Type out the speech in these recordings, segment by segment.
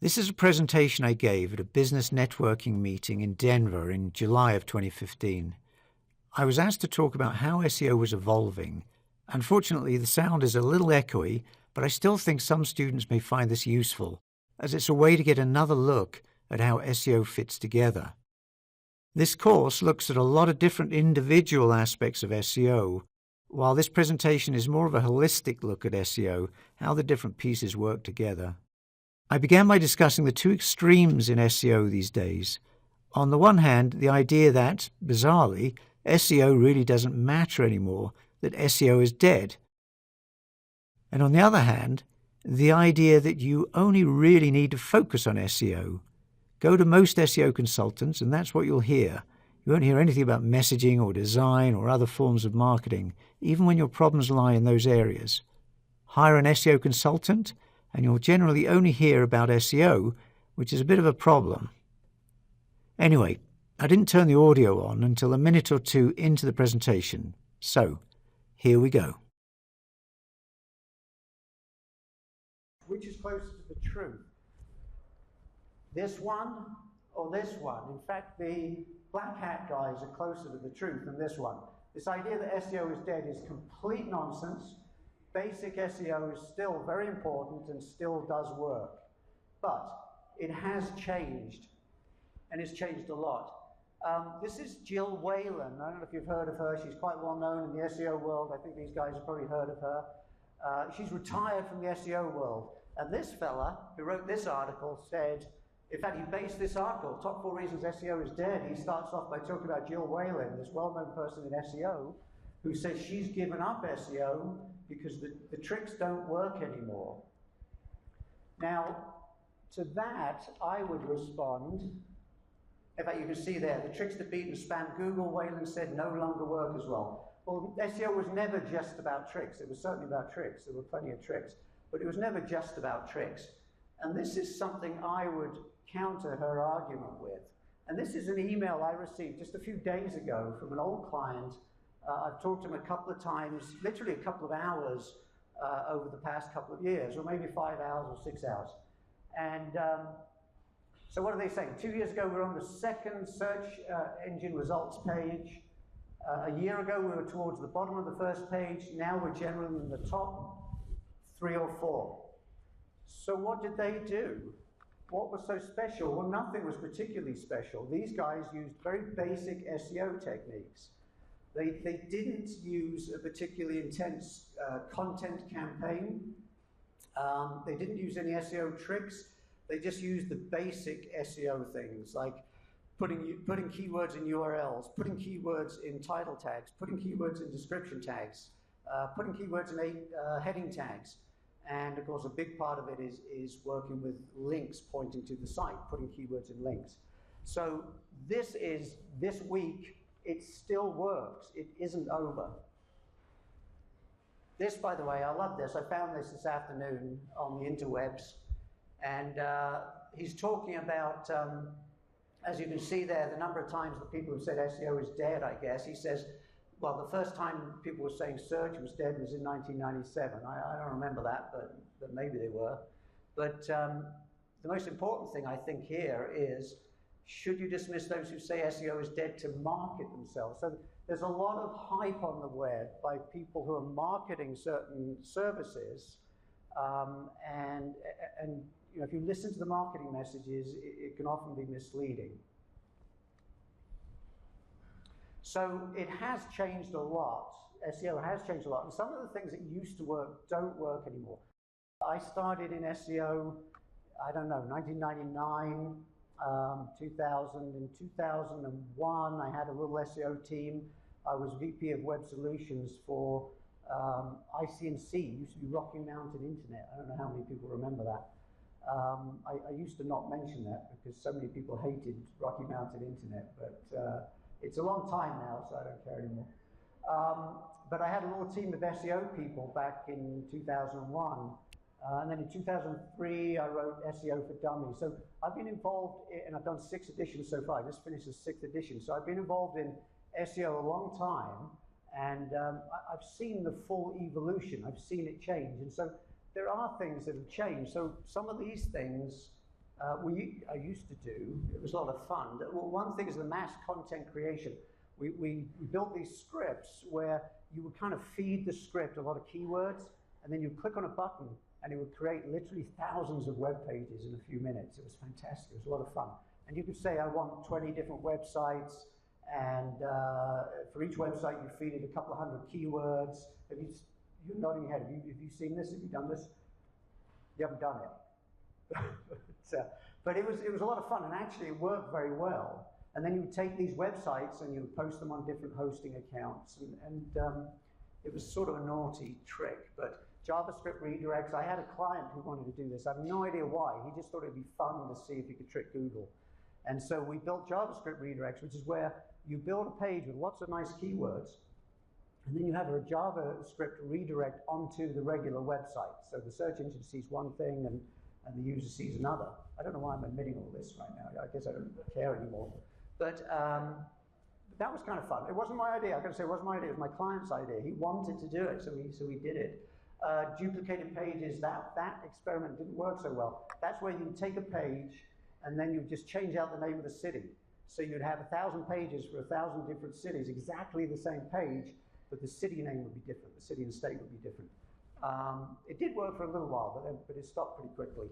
This is a presentation I gave at a business networking meeting in Denver in July of 2015. I was asked to talk about how SEO was evolving. Unfortunately, the sound is a little echoey, but I still think some students may find this useful, as it's a way to get another look at how SEO fits together. This course looks at a lot of different individual aspects of SEO, while this presentation is more of a holistic look at SEO, how the different pieces work together. I began by discussing the two extremes in SEO these days. On the one hand, the idea that, bizarrely, SEO really doesn't matter anymore, that SEO is dead. And on the other hand, the idea that you only really need to focus on SEO. Go to most SEO consultants and that's what you'll hear. You won't hear anything about messaging or design or other forms of marketing, even when your problems lie in those areas. Hire an SEO consultant and you'll generally only hear about SEO, which is a bit of a problem. Anyway, I didn't turn the audio on until a minute or two into the presentation, so here we go. Which is closer to the truth? This one or this one? In fact, the black hat guys are closer to the truth than this one. This idea that SEO is dead is complete nonsense. Basic SEO is still very important and still does work, but it has changed, and it's changed a lot. This is Jill Whalen. I don't know if you've heard of her. She's quite well known in the SEO world. I think these guys have probably heard of her. She's retired from the SEO world, and this fella who wrote this article said, in fact, he based this article, Top 4 Reasons SEO is Dead. He starts off by talking about Jill Whalen, this well-known person in SEO, who says she's given up SEO because the tricks don't work anymore. Now, to that, I would respond, in fact, you can see there, the tricks to beat and spam Google, Whalen said, no longer work as well. Well, SEO was never just about tricks. It was certainly about tricks. There were plenty of tricks, but it was never just about tricks. And this is something I would counter her argument with. And this is an email I received just a few days ago from an old client. I've talked to him a couple of times, literally a couple of hours over the past couple of years, or maybe 5 hours or 6 hours. And so what are they saying? 2 years ago, we were on the second search engine results page. A year ago, we were towards the bottom of the first page. Now we're generally in the top 3 or 4. So what did they do? What was so special? Well, nothing was particularly special. These guys used very basic SEO techniques. They didn't use a particularly intense content campaign. They didn't use any SEO tricks. They just used the basic SEO things like putting keywords in URLs, putting keywords in title tags, putting keywords in description tags, putting keywords in heading tags. And of course, a big part of it is working with links pointing to the site, putting keywords in links. So this week, it still works. It isn't over. This, by the way, I love this. I found this afternoon on the interwebs. And he's talking about, as you can see there, the number of times that people have said SEO is dead, I guess. He says, well, the first time people were saying search was dead was in 1997. I don't remember that, but maybe they were. But the most important thing I think here is, should you dismiss those who say SEO is dead to market themselves? So there's a lot of hype on the web by people who are marketing certain services, and you know, if you listen to the marketing messages, it can often be misleading. So it has changed a lot. SEO has changed a lot, and some of the things that used to work don't work anymore. I started in SEO, I don't know, 1999, 2000. In 2001, I had a little SEO team. I was VP of Web Solutions for IC&C, used to be Rocky Mountain Internet. I don't know how many people remember that. I used to not mention that because so many people hated Rocky Mountain Internet, but it's a long time now, so I don't care anymore. But I had a little team of SEO people back in 2001. And then in 2003, I wrote SEO for Dummies. So I've been involved in, and I've done 6 editions so far. I just finished the 6th edition. So I've been involved in SEO a long time, and I've seen the full evolution. I've seen it change. And so there are things that have changed. So some of these things I used to do, it was a lot of fun. Well, one thing is the mass content creation. We built these scripts where you would kind of feed the script a lot of keywords, and then you click on a button, and it would create literally thousands of web pages in a few minutes. It was fantastic. It was a lot of fun. And you could say, I want 20 different websites, and for each website, you feed it a couple of hundred keywords. You're nodding your head. Have you seen this? Have you done this? You haven't done it. But it was a lot of fun, and actually it worked very well. And then you would take these websites and you would post them on different hosting accounts, and it was sort of a naughty trick, but JavaScript redirects. I had a client who wanted to do this. I have no idea why. He just thought it'd be fun to see if you could trick Google. And so we built JavaScript redirects, which is where you build a page with lots of nice keywords, and then you have a JavaScript redirect onto the regular website. So the search engine sees one thing and the user sees another. I don't know why I'm admitting all this right now. I guess I don't care anymore. But that was kind of fun. It wasn't my idea. I've got to say, it wasn't my idea. It was my client's idea. He wanted to do it, so we did it. Duplicated pages, that experiment didn't work so well. That's where you take a page and then you just change out the name of the city. So you'd have 1,000 pages for 1,000 different cities, exactly the same page, but the city name would be different. The city and state would be different. It did work for a little while, but it stopped pretty quickly.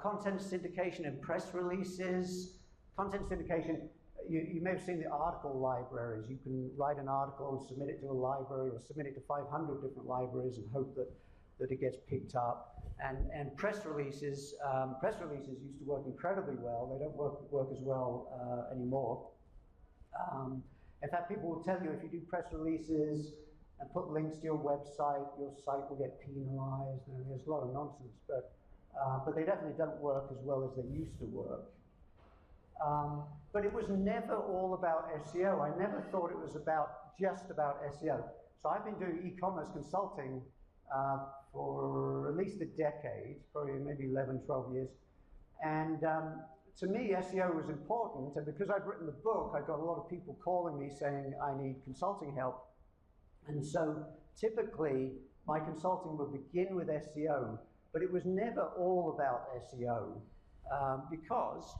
Content syndication and press releases. Content syndication, you may have seen the article libraries. You can write an article and submit it to a library or submit it to 500 different libraries and hope that it gets picked up. And press releases used to work incredibly well. They don't work as well anymore. In fact, people will tell you if you do press releases and put links to your site will get penalized. And there's a lot of nonsense, but they definitely don't work as well as they used to work. But it was never all about SEO. I never thought it was just about SEO. So I've been doing e-commerce consulting for at least a decade, probably maybe 11, 12 years. And to me, SEO was important. And because I'd written the book, I got a lot of people calling me saying, I need consulting help. And so typically, my consulting would begin with SEO, but it was never all about SEO because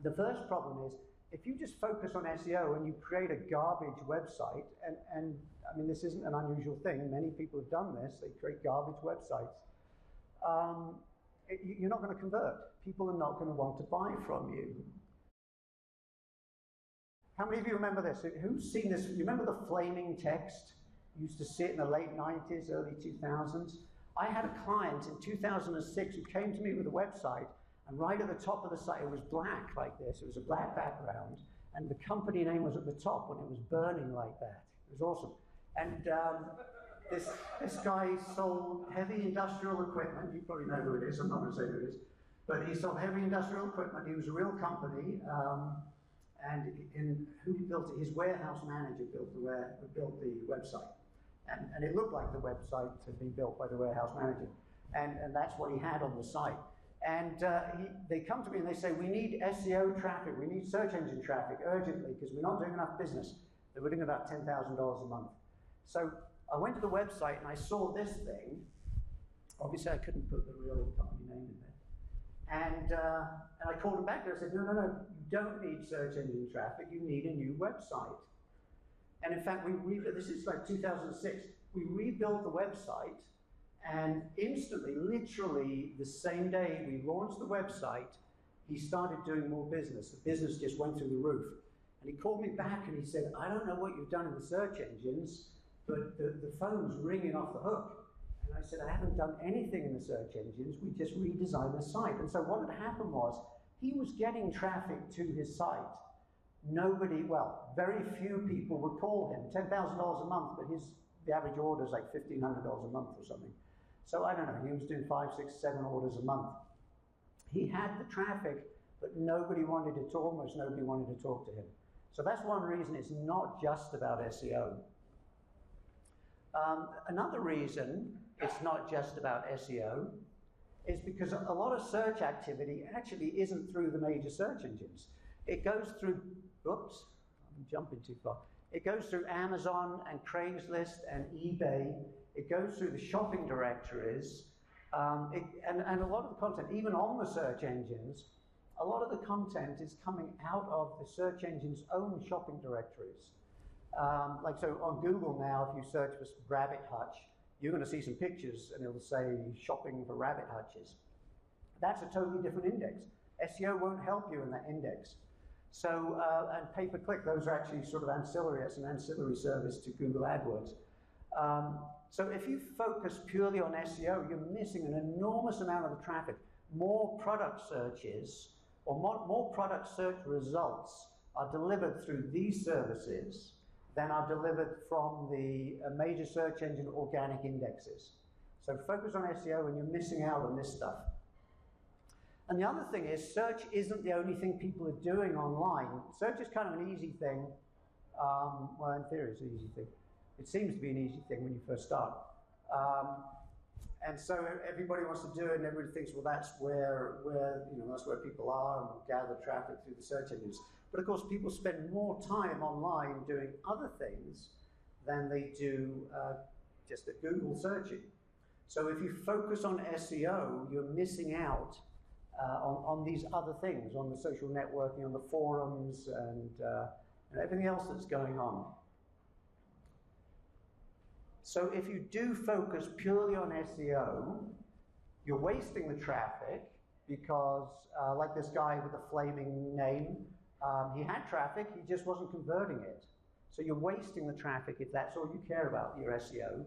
the first problem is, if you just focus on SEO and you create a garbage website, and I mean, this isn't an unusual thing, many people have done this, they create garbage websites, you're not going to convert. People are not going to want to buy from you. How many of you remember this? Who's seen this? You remember the flaming text? You used to see it in the late 90s, early 2000s. I had a client in 2006 who came to me with a website, and right at the top of the site, it was black like this. It was a black background, and the company name was at the top when it was burning like that. It was awesome. And this guy sold heavy industrial equipment. You probably know who it is. I'm not going to say who it is. But he sold heavy industrial equipment. He was a real company. And who built it? His warehouse manager built the website. And it looked like the website had been built by the warehouse manager. And that's what he had on the site. And they come to me and they say, we need SEO traffic, we need search engine traffic urgently because we're not doing enough business. They were doing about $10,000 a month. So I went to the website and I saw this thing. Obviously I couldn't put the real company name in there. And I called them back there and said, no, you don't need search engine traffic, you need a new website. And in fact, this is like 2006, we rebuilt the website, and instantly, literally the same day we launched the website, he started doing more business. The business just went through the roof. And he called me back and he said, I don't know what you've done in the search engines, but the phone's ringing off the hook. And I said, I haven't done anything in the search engines, we just redesigned the site. And so what had happened was, he was getting traffic to his site. Very few people would call him, $10,000 a month, but the average order is like $1,500 a month or something. So I don't know, he was doing 5, 6, 7 orders a month. He had the traffic, but almost nobody wanted to talk to him. So that's one reason it's not just about SEO. Another reason it's not just about SEO is because a lot of search activity actually isn't through the major search engines. It goes through, oops, I'm jumping too far. It goes through Amazon and Craigslist and eBay. It goes through the shopping directories, And a lot of the content, even on the search engines, a lot of the content is coming out of the search engine's own shopping directories. Like so on Google now, if you search for rabbit hutch, you're going to see some pictures and it'll say shopping for rabbit hutches. That's a totally different index. SEO won't help you in that index. So, and pay-per-click, those are actually sort of ancillary, it's an ancillary service to Google AdWords. So if you focus purely on SEO, you're missing an enormous amount of the traffic. More product searches, or more product search results are delivered through these services than are delivered from the major search engine organic indexes. So focus on SEO and you're missing out on this stuff. And the other thing is, search isn't the only thing people are doing online. Search is kind of an easy thing. Well, in theory, it's an easy thing. It seems to be an easy thing when you first start. And so everybody wants to do it, and everybody thinks, well, that's where that's where people are, and we'll gather traffic through the search engines. But of course, people spend more time online doing other things than they do just at Google searching. So if you focus on SEO, you're missing out on these other things, on the social networking, on the forums, and everything else that's going on. So if you do focus purely on SEO, you're wasting the traffic because, like this guy with the flaming name, he had traffic, he just wasn't converting it. So you're wasting the traffic if that's all you care about, your SEO.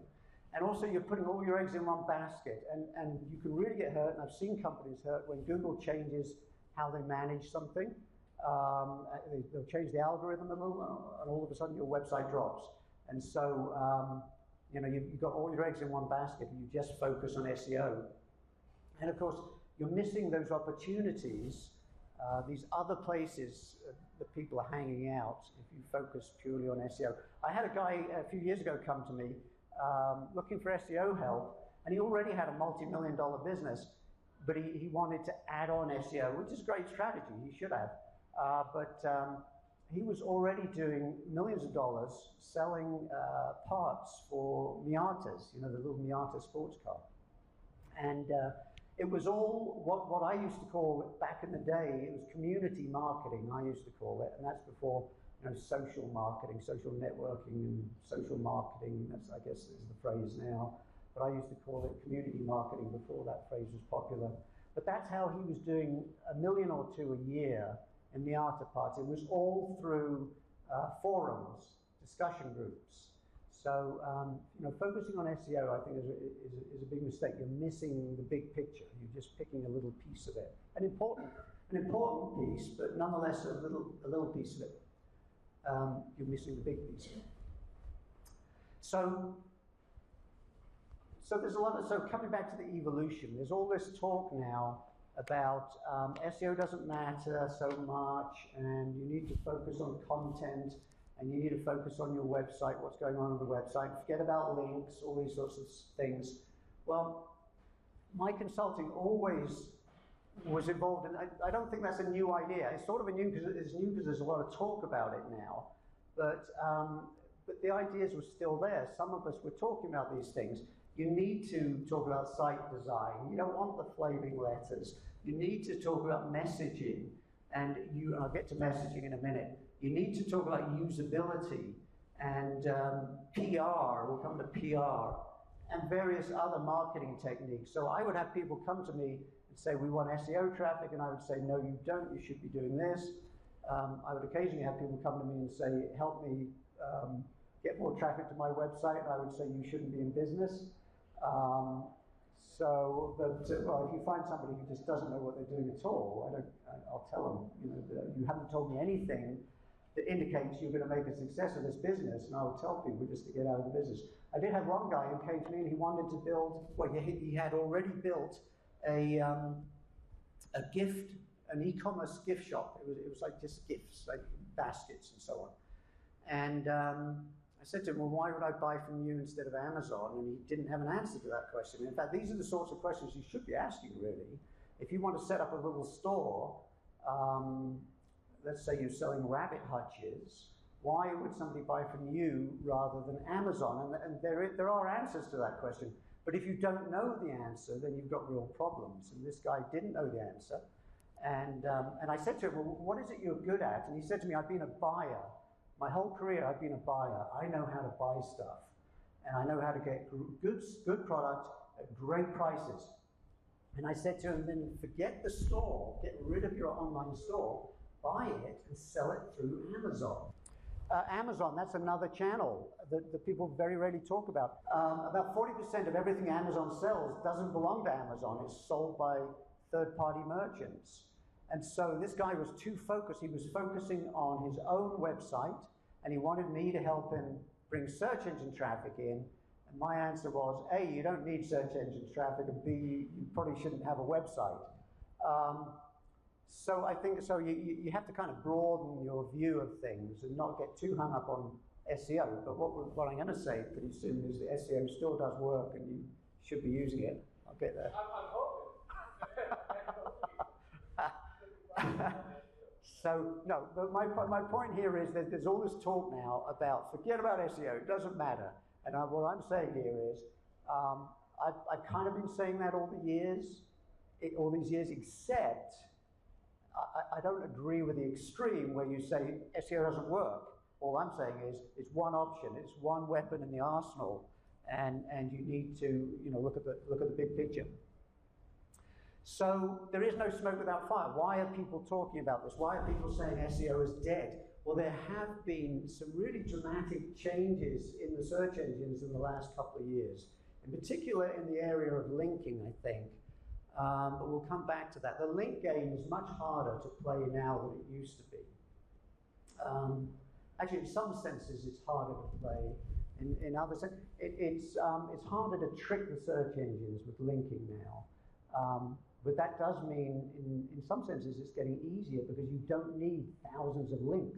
And also you're putting all your eggs in one basket, and you can really get hurt, and I've seen companies hurt when Google changes how they manage something. They'll change the algorithm a little, and all of a sudden your website drops. And so, you've got all your eggs in one basket, and you just focus on SEO. And of course, you're missing those opportunities, these other places that people are hanging out if you focus purely on SEO. I had a guy a few years ago come to me looking for SEO help, and he already had a multi-million-dollar business, but he wanted to add on SEO, which is a great strategy, he should have. But he was already doing millions of dollars selling parts for Miatas, the little Miata sports car. And it was all what I used to call, back in the day, it was community marketing, I used to call it, and that's before social marketing, social networking, and social marketing, that's, I guess, is the phrase now. But I used to call it community marketing before that phrase was popular. But that's how he was doing $1 million or $2 million a year in Miata parts. It was all through forums, discussion groups. So, focusing on SEO, I think, is a big mistake. You're missing the big picture. You're just picking a little piece of it. An important piece, but nonetheless a little piece of it. You're missing the big piece. So there's a lot of, so coming back to the evolution, there's all this talk now about SEO doesn't matter so much, and you need to focus on content, and you need to focus on your website, what's going on the website, forget about links, all these sorts of things. Well, my consulting always was involved in, I don't think that's a new idea. It's sort of new because there's a lot of talk about it now, but the ideas were still there. Some of us were talking about these things. You need to talk about site design. You don't want the flaming letters. You need to talk about messaging, and I'll get to messaging in a minute. You need to talk about usability and PR, we'll come to PR, and various other marketing techniques. So I would have people come to me and say, we want SEO traffic, and I would say, no, you don't, you should be doing this. I would occasionally have people come to me and say, help me get more traffic to my website, and I would say, you shouldn't be in business. Well, if you find somebody who just doesn't know what they're doing at all, I'll tell them, you haven't told me anything that indicates you're going to make a success of this business, and I would tell people just to get out of the business. I did have one guy who came to me and he wanted to build, well, he had already built an e-commerce gift shop. It was like just gifts, like baskets and so on. And I said to him, well, why would I buy from you instead of Amazon? And he didn't have an answer to that question. In fact, these are the sorts of questions you should be asking, really. If you want to set up a little store, let's say you're selling rabbit hutches, why would somebody buy from you rather than Amazon? And there are answers to that question. But if you don't know the answer, then you've got real problems. And this guy didn't know the answer. And I said to him, well, what is it you're good at? And he said to me, I've been a buyer. My whole career, I've been a buyer. I know how to buy stuff. And I know how to get good product at great prices. And I said to him, then forget the store, get rid of your online store, buy it and sell it through Amazon. Amazon, that's another channel that people very rarely talk about. About 40% of everything Amazon sells doesn't belong to Amazon. It's sold by third-party merchants. And so this guy was too focused. He was focusing on his own website, and he wanted me to help him bring search engine traffic in. And my answer was, A, you don't need search engine traffic, and B, you probably shouldn't have a website. So I think you have to kind of broaden your view of things and not get too hung up on SEO. But what I'm going to say pretty soon is that SEO still does work and you should be using it. I'll get there. I'm hoping. So, no, but my point here is that there's all this talk now about forget about SEO, it doesn't matter. And what I'm saying here is I've kind of been saying that all these years, except I don't agree with the extreme where you say SEO doesn't work. All I'm saying is it's one option, it's one weapon in the arsenal, and you need to look at the big picture. So there is no smoke without fire. Why are people talking about this? Why are people saying SEO is dead? Well, there have been some really dramatic changes in the search engines in the last couple of years, in particular in the area of linking, I think. But we'll come back to that. The link game is much harder to play now than it used to be. Actually, in some senses, it's harder to play. In other senses, it's harder to trick the search engines with linking now. But that does mean, in some senses, it's getting easier because you don't need thousands of links.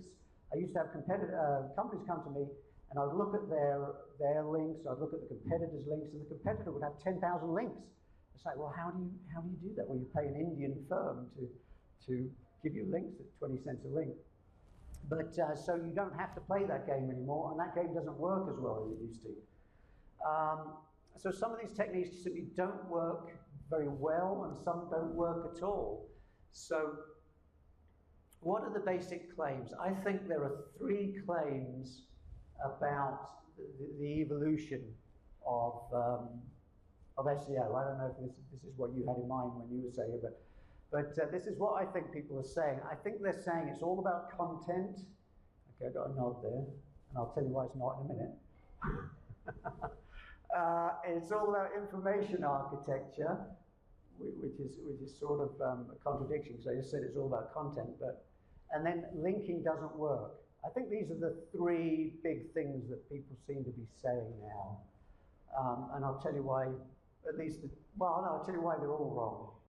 I used to have companies come to me, and I'd look at their links, I'd look at the competitor's links, and the competitor would have 10,000 links. It's like, well, how do you do that? Well, you pay an Indian firm to give you links at 20 cents a link. But so you don't have to play that game anymore, and that game doesn't work as well as it used to. So some of these techniques simply don't work very well, and some don't work at all. So what are the basic claims? I think there are 3 claims about the evolution of SEO. I don't know if this is what you had in mind when you were saying it, but this is what I think people are saying. I think they're saying it's all about content. Okay, I got a nod there, and I'll tell you why it's not in a minute. It's all about information architecture, which is sort of a contradiction, because I just said it's all about content, and then linking doesn't work. I think these are the 3 big things that people seem to be saying now, and I'll tell you why. I'll tell you why they're all wrong.